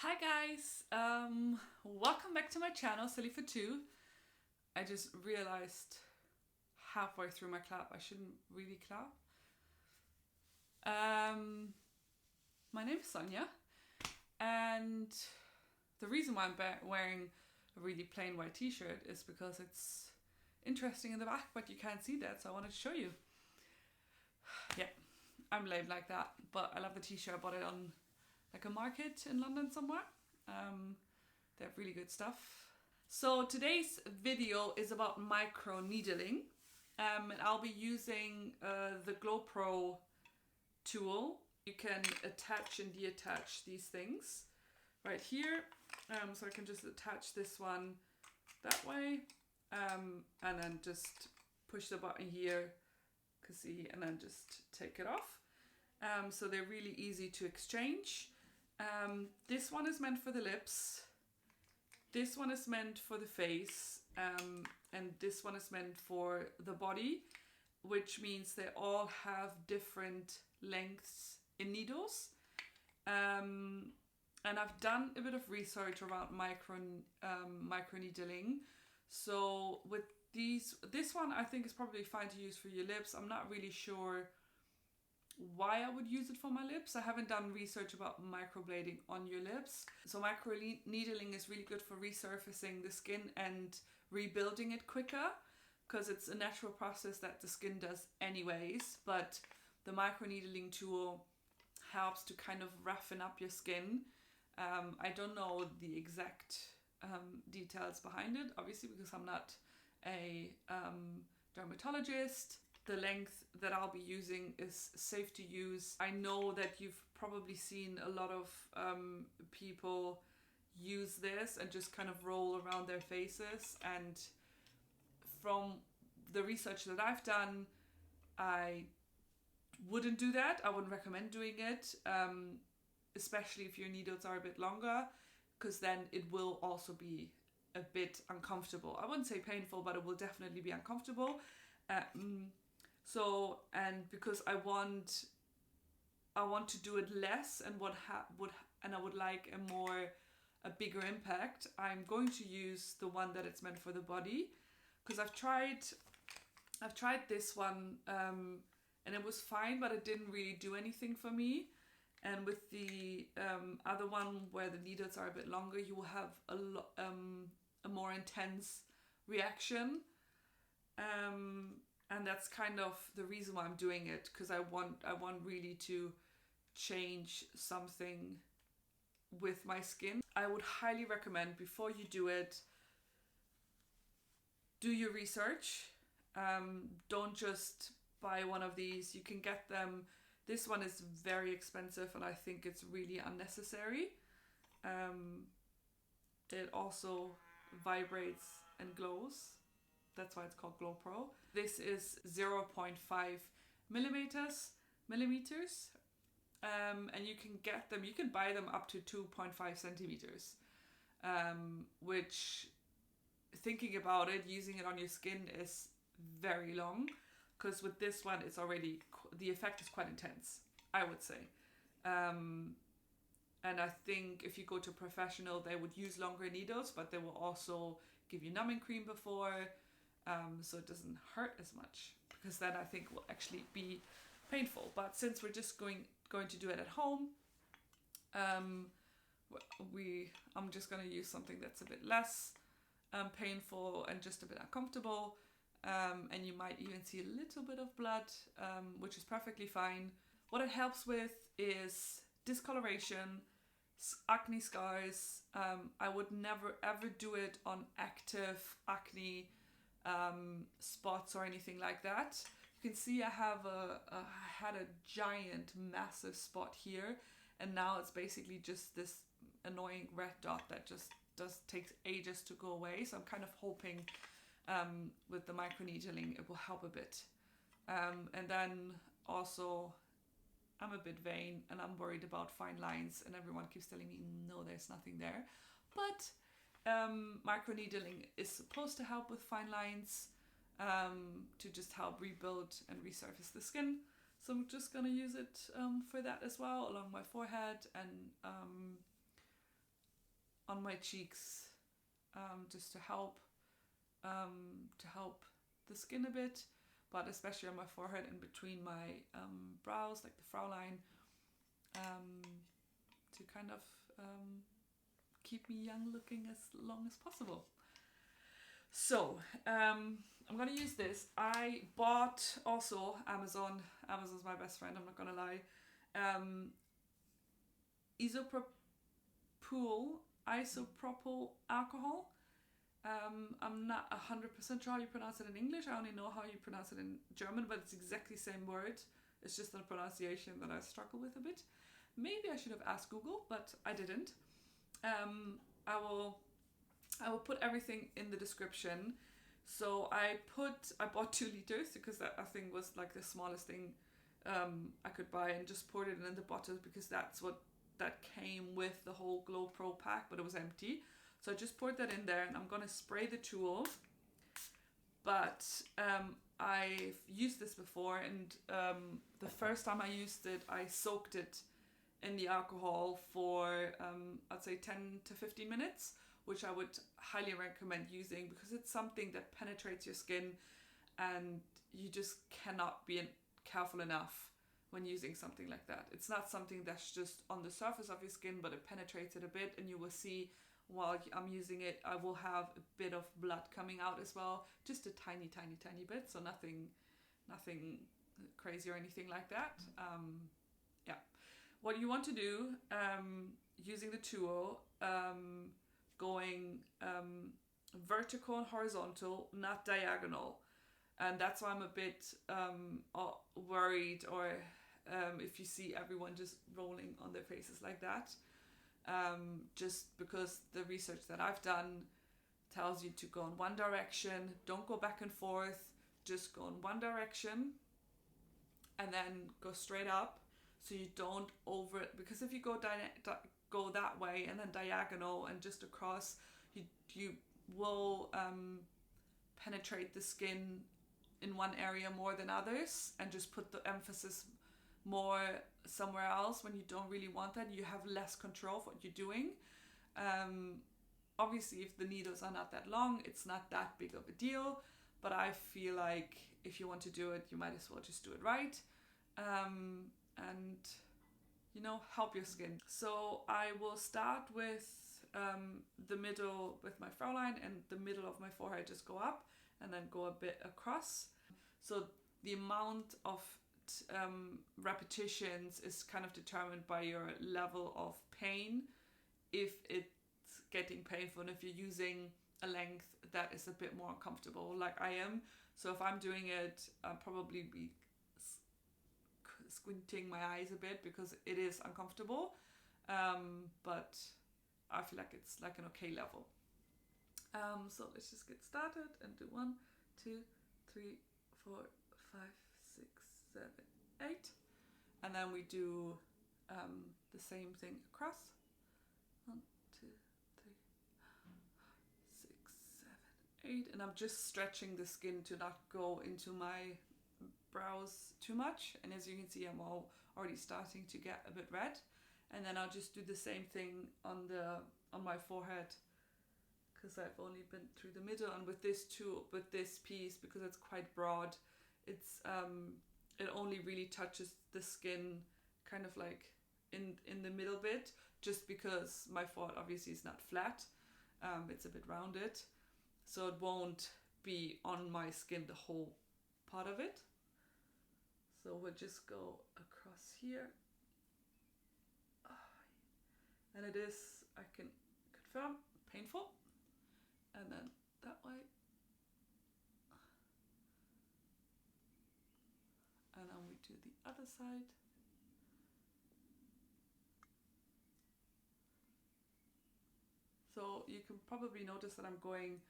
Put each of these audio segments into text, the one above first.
Hi guys, welcome back to my channel, Silly for Two. I just realized halfway through my clap I shouldn't really clap. My name is Sonia, and the reason why I'm wearing a really plain white t-shirt is because it's interesting in the back, but you can't see that, so I wanted to show you. Yeah, I'm lame like that, but I love the t-shirt. I bought it on like a market in London somewhere. They have really good stuff. So today's video is about micro needling, and I'll be using the GloPRO tool. You can attach and deattach these things right here. So I can just attach this one that way, and then just push the button here, see, and then just take it off. So they're really easy to exchange. This one is meant for the lips, this one is meant for the face, and this one is meant for the body, which means they all have different lengths in needles. And I've done a bit of research around micro needling. So with this one I think is probably fine to use for your lips. I'm not really sure why I would use it for my lips. I haven't done research about microblading on your lips. So micro needling is really good for resurfacing the skin and rebuilding it quicker, because it's a natural process that the skin does anyways, but the micro needling tool helps to kind of roughen up your skin. I don't know the exact details behind it, obviously, because I'm not a dermatologist. The length that I'll be using is safe to use. I know that you've probably seen a lot of people use this and just kind of roll around their faces, and from the research that I've done, I wouldn't do that. I wouldn't recommend doing it, especially if your needles are a bit longer, because then it will also be a bit uncomfortable. I wouldn't say painful, but it will definitely be uncomfortable. So, and because I want to do it less, and I would like a bigger impact, I'm going to use the one that it's meant for the body, because I've tried this one, and it was fine, but it didn't really do anything for me. And with the other one, where the needles are a bit longer, you will have a more intense reaction. And that's kind of the reason why I'm doing it, because I want really to change something with my skin. I would highly recommend, before you do it, do your research. Don't just buy one of these. You can get them. This one is very expensive, and I think it's really unnecessary. It also vibrates and glows. That's why it's called GloPRO. This is 0.5 millimeters, and you can get them. You can buy them up to 2.5 centimeters, which, thinking about it, using it on your skin is very long, because with this one it's already, the effect is quite intense, I would say. And I think if you go to a professional, they would use longer needles, but they will also give you numbing cream before, so it doesn't hurt as much, because then I think will actually be painful. But since we're just going to do it at home, I'm just going to use something that's a bit less painful and just a bit uncomfortable. And you might even see a little bit of blood, which is perfectly fine. What it helps with is discoloration, acne scars. I would never ever do it on active acne spots or anything like that. You can see I had a giant, massive spot here, and now it's basically just this annoying red dot that just takes ages to go away. So I'm kind of hoping with the microneedling it will help a bit. And then also, I'm a bit vain and I'm worried about fine lines, and everyone keeps telling me no, there's nothing there. But microneedling is supposed to help with fine lines, to just help rebuild and resurface the skin. So I'm just going to use it for that as well, along my forehead, and on my cheeks, just to help the skin a bit, but especially on my forehead and between my brows, like the frown line, to kind of keep me young looking as long as possible. So I'm gonna use this. I bought also Amazon's my best friend, I'm not gonna lie. Isopropyl alcohol. I'm not 100% sure how you pronounce it in English. I only know how you pronounce it in German, but it's exactly the same word. It's just the pronunciation that I struggle with a bit. Maybe I should have asked Google, but I didn't. I will put everything in the description. So I bought 2 liters because that I think was like the smallest thing I could buy, and just poured it in the bottles because that came with the whole GloPRO pack, but it was empty. So I just poured that in there, and I'm gonna spray the tool. But I've used this before, and the first time I used it, I soaked it in the alcohol for I'd say 10 to 15 minutes, which I would highly recommend using because it's something that penetrates your skin, and you just cannot be careful enough when using something like that. It's not something that's just on the surface of your skin, but it penetrates it a bit, and you will see while I'm using it, I will have a bit of blood coming out as well, just a tiny bit, so nothing crazy or anything like that. Yeah, what you want to do, using the tool, going vertical and horizontal, not diagonal, and that's why I'm a bit worried, or if you see everyone just rolling on their faces like that. Just because the research that I've done tells you to go in one direction, don't go back and forth, just go in one direction and then go straight up, so you don't over it, because if you go go that way and then diagonal and just across, you will penetrate the skin in one area more than others and just put the emphasis more somewhere else when you don't really want that. You have less control of what you're doing. Obviously, if the needles are not that long, it's not that big of a deal, but I feel like if you want to do it, you might as well just do it right, and help your skin. So I will start with the middle, with my frown line, and the middle of my forehead just go up and then go a bit across. So the amount of repetitions is kind of determined by your level of pain, if it's getting painful, and if you're using a length that is a bit more uncomfortable like I am. So if I'm doing it, I'll probably be squinting my eyes a bit because it is uncomfortable, but I feel like it's like an okay level. So let's just get started and do 1, 2, 3, 4, 5, 6, 7, 8, and then we do the same thing across. 1, 2, 3, 6, 7, 8, and I'm just stretching the skin to not go into my brows too much, and as you can see, I'm already starting to get a bit red, and then I'll just do the same thing on my forehead, because I've only been through the middle, and with this piece, because it's quite broad, it's it only really touches the skin kind of like in the middle bit, just because my forehead obviously is not flat, it's a bit rounded, so it won't be on my skin the whole part of it. So we'll just go across here, and it is, I can confirm, painful, and then that way, and then we do the other side. So you can probably notice that I'm going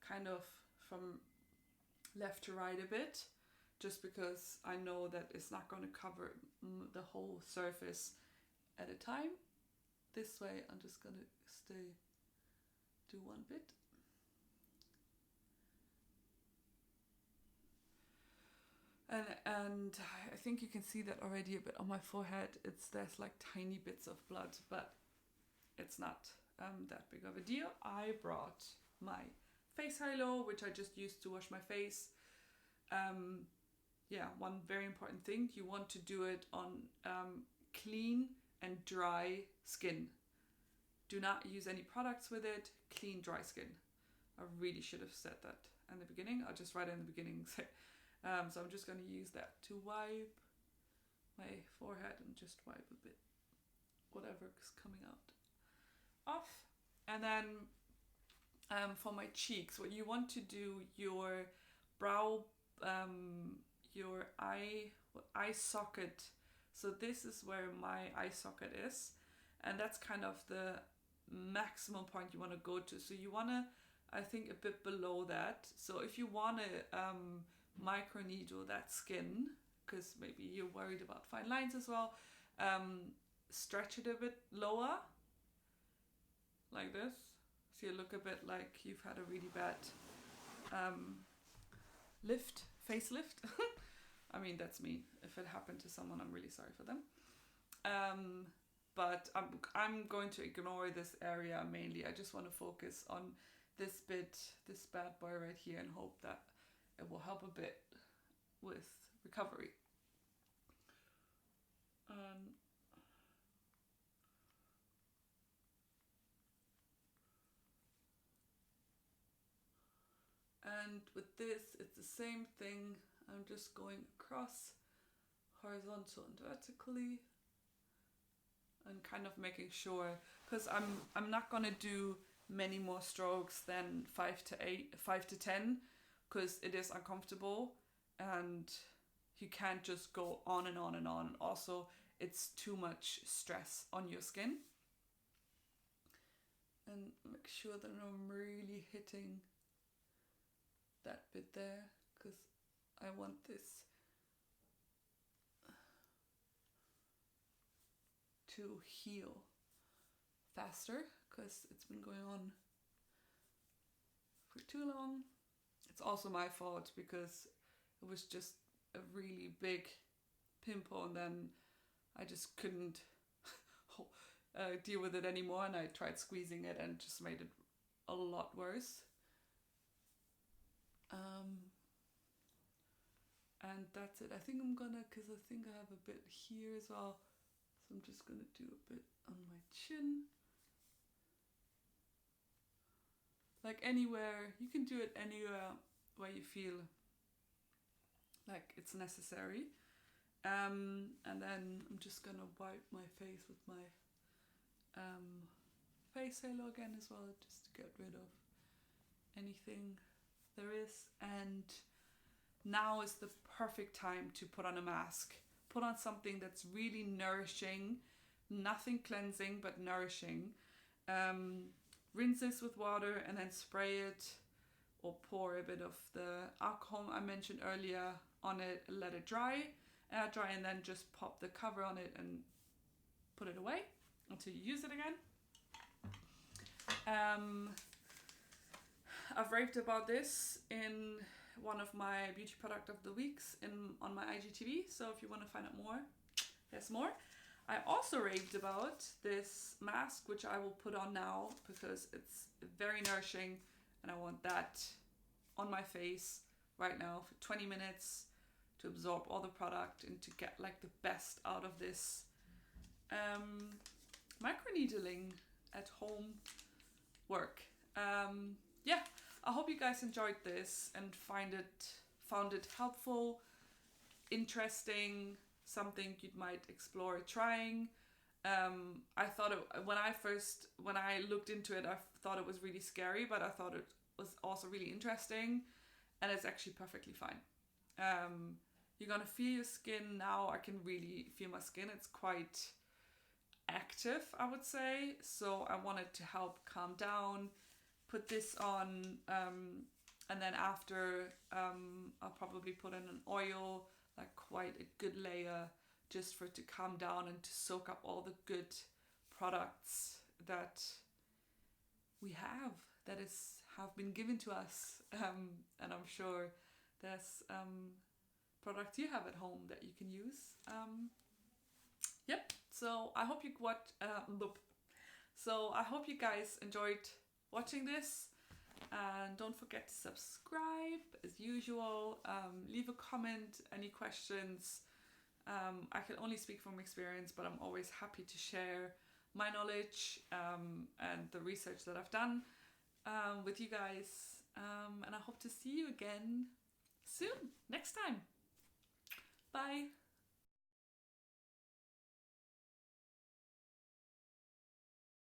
kind of from left to right a bit, just because I know that it's not going to cover the whole surface at a time. This way I'm just going to do one bit. And I think you can see that already a bit on my forehead. There's like tiny bits of blood, but it's not that big of a deal, I brought my face halo, which I just used to wash my face. One very important thing, you want to do it on clean and dry skin. Do not use any products with it. Clean, dry skin. I really should have said that in the beginning. I'll just write it in the beginning. So I'm just going to use that to wipe my forehead and just wipe a bit whatever is coming out off. And then for my cheeks, what you want to do, your brow, your eye socket. So this is where my eye socket is, and that's kind of the maximum point you want to go to. So you want to, I think, a bit below that. So if you want to microneedle that skin, because maybe you're worried about fine lines as well, stretch it a bit lower, like this. So you look a bit like you've had a really bad facelift. I mean, that's me. If it happened to someone, I'm really sorry for them. But I'm going to ignore this area mainly. I just want to focus on this bit, this bad boy right here, and hope that it will help a bit with recovery. And with this, it's the same thing. I'm just going across, horizontal and vertically, and kind of making sure, because I'm not gonna do many more strokes than 5 to 10, because it is uncomfortable and you can't just go on and on and on. Also, it's too much stress on your skin. And make sure that I'm really hitting that bit there, because I want this to heal faster, because it's been going on for too long. It's also my fault, because it was just a really big pimple, and then I just couldn't deal with it anymore, and I tried squeezing it and just made it a lot worse. And that's it. I think I'm gonna, because I think I have a bit here as well, so I'm just gonna do a bit on my chin. Like anywhere, you can do it anywhere where you feel like it's necessary. And then I'm just gonna wipe my face with my face halo again as well, just to get rid of anything there is. And now is the perfect time to put on a mask. Put on something that's really nourishing, nothing cleansing but nourishing. Rinse this with water and then spray it, or pour a bit of the alcohol I mentioned earlier on it, let it dry, and then just pop the cover on it and put it away until you use it again. I've raved about this in one of my beauty product of the weeks on my IGTV, so if you want to find out more, there's more. I also raved about this mask, which I will put on now because it's very nourishing, and I want that on my face right now for 20 minutes to absorb all the product and to get like the best out of this microneedling at home work. I hope you guys enjoyed this and found it helpful, interesting, something you might explore trying. I thought when I looked into it, I thought it was really scary, but I thought it was also really interesting, and it's actually perfectly fine. You're gonna feel your skin now. I can really feel my skin. It's quite active, I would say. So I wanted to help calm down, put this on, and then after I'll probably put in an oil, like quite a good layer, just for it to calm down and to soak up all the good products that we have been given to us, and I'm sure there's products you have at home that you can use. So I hope you So I hope you guys enjoyed watching this, and don't forget to subscribe as usual. Leave a comment, any questions. I can only speak from experience, but I'm always happy to share my knowledge and the research that I've done with you guys. And I hope to see you again soon, next time. Bye.